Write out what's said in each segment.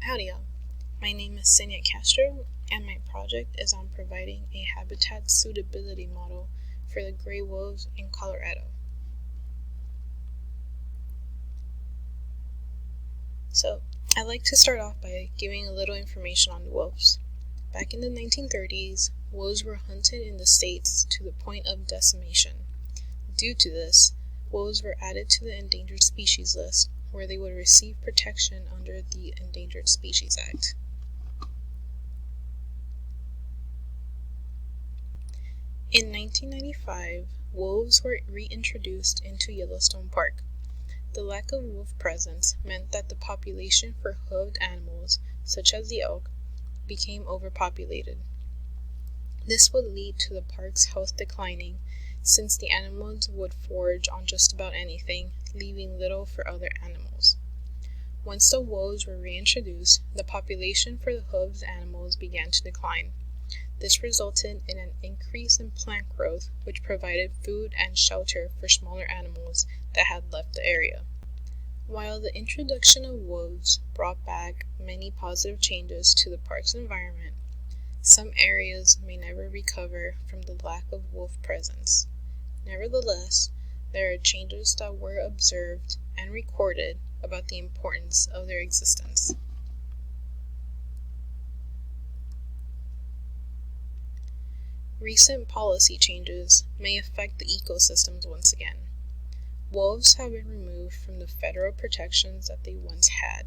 Howdy y'all, my name is Senia Castro and my project is on providing a habitat suitability model for the gray wolves in Colorado. So, I'd like to start off by giving a little information on the wolves. Back in the 1930s, wolves were hunted in the states to the point of decimation. Due to this, wolves were added to the endangered species list, where they would receive protection under the Endangered Species Act. In 1995, wolves were reintroduced into Yellowstone Park. The lack of wolf presence meant that the population for hoofed animals, such as the elk, became overpopulated. This would lead to the park's health declining, since the animals would forage on just about anything, leaving little for other animals. Once the wolves were reintroduced, the population for the hoofed animals began to decline. This resulted in an increase in plant growth, which provided food and shelter for smaller animals that had left the area. While the introduction of wolves brought back many positive changes to the park's environment, some areas may never recover from the lack of wolf presence. Nevertheless, there are changes that were observed and recorded about the importance of their existence. Recent policy changes may affect the ecosystems once again. Wolves have been removed from the federal protections that they once had.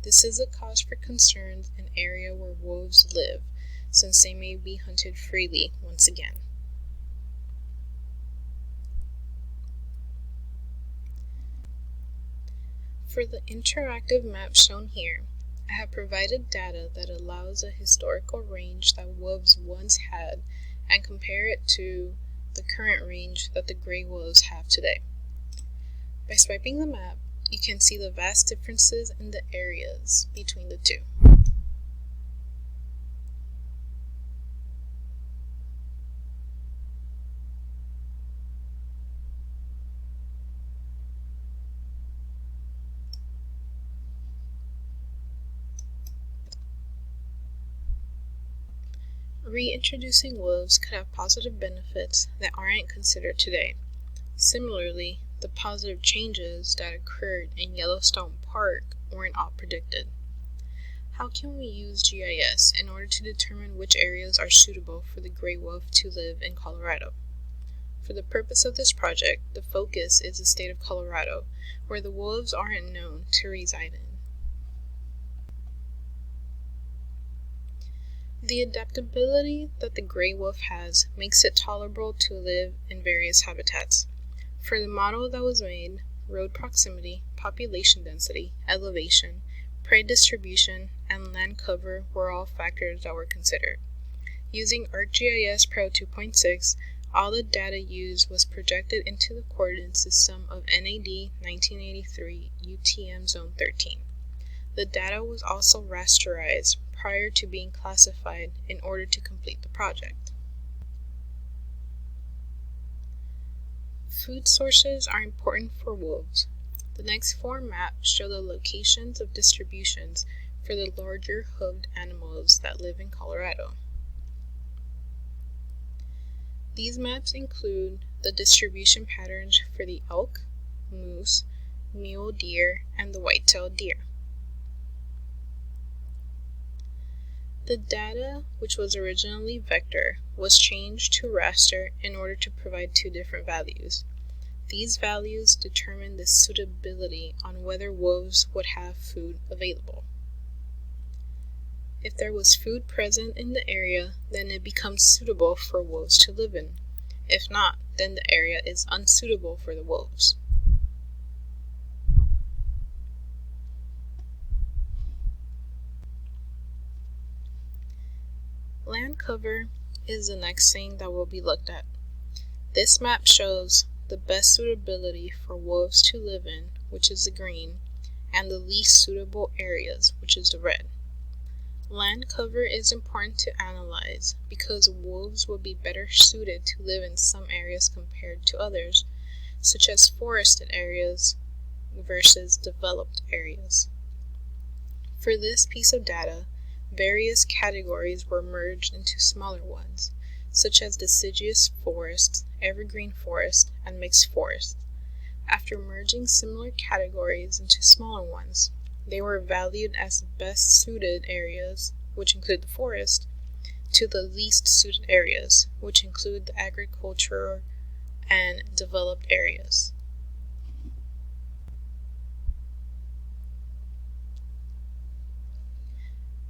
This is a cause for concern in an area where wolves live, since they may be hunted freely once again. For the interactive map shown here, I have provided data that allows a historical range that wolves once had and compare it to the current range that the gray wolves have today. By swiping the map, you can see the vast differences in the areas between the two. Reintroducing wolves could have positive benefits that aren't considered today. Similarly, the positive changes that occurred in Yellowstone Park weren't all predicted. How can we use GIS in order to determine which areas are suitable for the gray wolf to live in Colorado? For the purpose of this project, the focus is the state of Colorado, where the wolves aren't known to reside in. The adaptability that the gray wolf has makes it tolerable to live in various habitats. For the model that was made, road proximity, population density, elevation, prey distribution, and land cover were all factors that were considered. Using ArcGIS Pro 2.6, all the data used was projected into the coordinate system of NAD 1983 UTM Zone 13. The data was also rasterized prior to being classified in order to complete the project. Food sources are important for wolves. The next four maps show the locations of distributions for the larger hoofed animals that live in Colorado. These maps include the distribution patterns for the elk, moose, mule deer, and the white-tailed deer. The data, which was originally vector, was changed to raster in order to provide two different values. These values determine the suitability on whether wolves would have food available. If there was food present in the area, then it becomes suitable for wolves to live in. If not, then the area is unsuitable for the wolves. Land cover is the next thing that will be looked at. This map shows the best suitability for wolves to live in, which is the green, and the least suitable areas, which is the red. Land cover is important to analyze because wolves will be better suited to live in some areas compared to others, such as forested areas versus developed areas. For this piece of data, various categories were merged into smaller ones, such as deciduous forests, evergreen forest, and mixed forest. After merging similar categories into smaller ones, they were valued as the best suited areas, which include the forest, to the least suited areas, which include the agriculture and developed areas.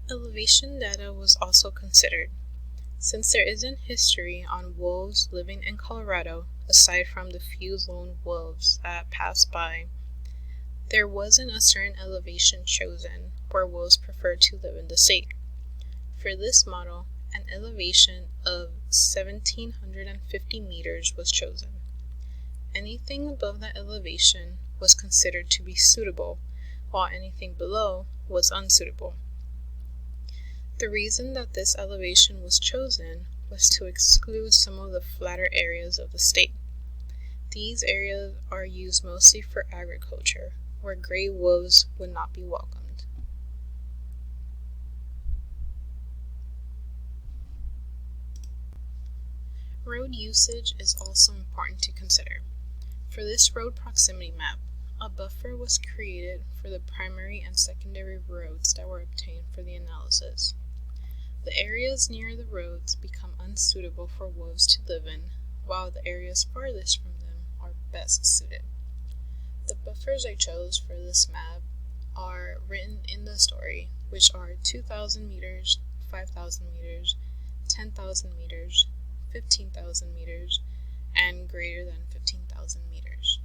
Elevation data was also considered. Since there isn't history on wolves living in Colorado, aside from the few lone wolves that passed by, there wasn't a certain elevation chosen where wolves preferred to live in the state. For this model, an elevation of 1,750 meters was chosen. Anything above that elevation was considered to be suitable, while anything below was unsuitable. The reason that this elevation was chosen was to exclude some of the flatter areas of the state. These areas are used mostly for agriculture, where gray wolves would not be welcomed. Road usage is also important to consider. For this road proximity map, a buffer was created for the primary and secondary roads that were obtained for the analysis. The areas near the roads become unsuitable for wolves to live in, while the areas farthest from them are best suited. The buffers I chose for this map are written in the story, which are 2,000 meters, 5,000 meters, 10,000 meters, 15,000 meters, and greater than 15,000 meters.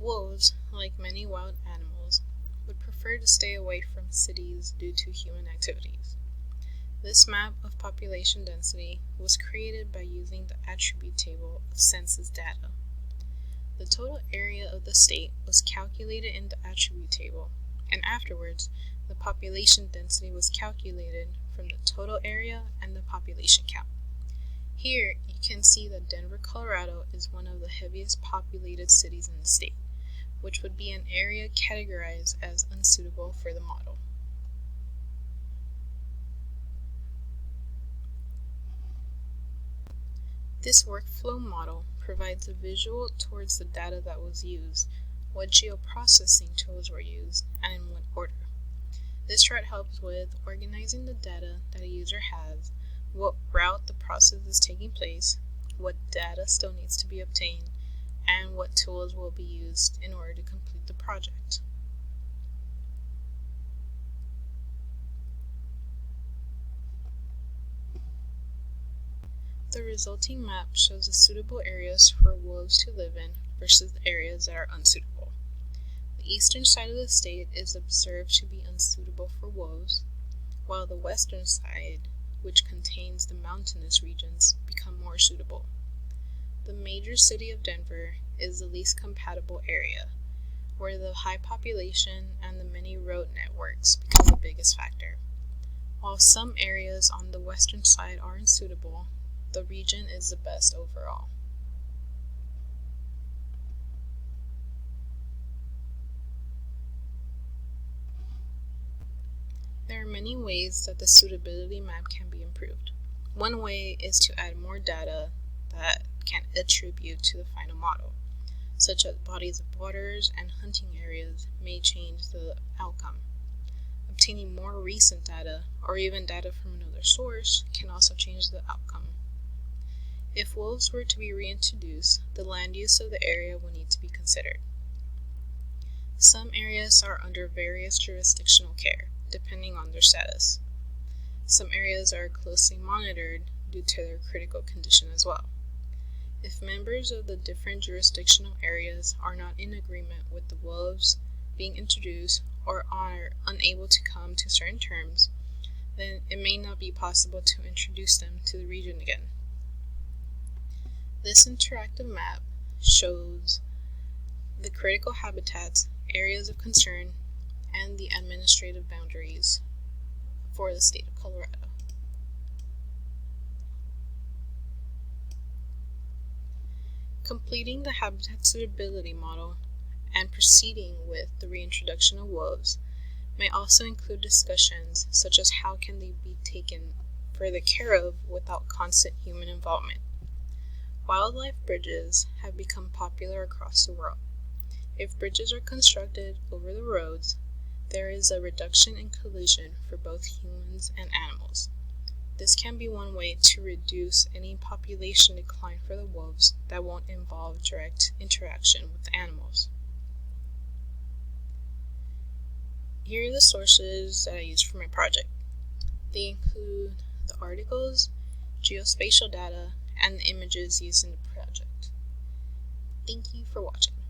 Wolves, like many wild animals, would prefer to stay away from cities due to human activities. This map of population density was created by using the attribute table of census data. The total area of the state was calculated in the attribute table, and afterwards, the population density was calculated from the total area and the population count. Here, you can see that Denver, Colorado is one of the heaviest populated cities in the state, which would be an area categorized as unsuitable for the model. This workflow model provides a visual towards the data that was used, what geoprocessing tools were used, and in what order. This chart helps with organizing the data that a user has, what route the process is taking place, what data still needs to be obtained, and what tools will be used in order to complete the project. The resulting map shows the suitable areas for wolves to live in versus the areas that are unsuitable. The eastern side of the state is observed to be unsuitable for wolves, while the western side, which contains the mountainous regions, become more suitable. The major city of Denver is the least compatible area, where the high population and the many road networks become the biggest factor. While some areas on the western side are unsuitable, the region is the best overall. There are many ways that the suitability map can be improved. One way is to add more data that can attribute to the final model, such as bodies of waters and hunting areas may change the outcome. Obtaining more recent data, or even data from another source, can also change the outcome. If wolves were to be reintroduced, the land use of the area will need to be considered. Some areas are under various jurisdictional care, depending on their status. Some areas are closely monitored due to their critical condition as well. If members of the different jurisdictional areas are not in agreement with the wolves being introduced or are unable to come to certain terms, then it may not be possible to introduce them to the region again. This interactive map shows the critical habitats, areas of concern, and the administrative boundaries for the state of Colorado. Completing the habitat suitability model and proceeding with the reintroduction of wolves may also include discussions such as how can they be taken further care of without constant human involvement. Wildlife bridges have become popular across the world. If bridges are constructed over the roads, there is a reduction in collision for both humans and animals. This can be one way to reduce any population decline for the wolves that won't involve direct interaction with animals. Here are the sources that I used for my project. They include the articles, geospatial data, and the images used in the project. Thank you for watching.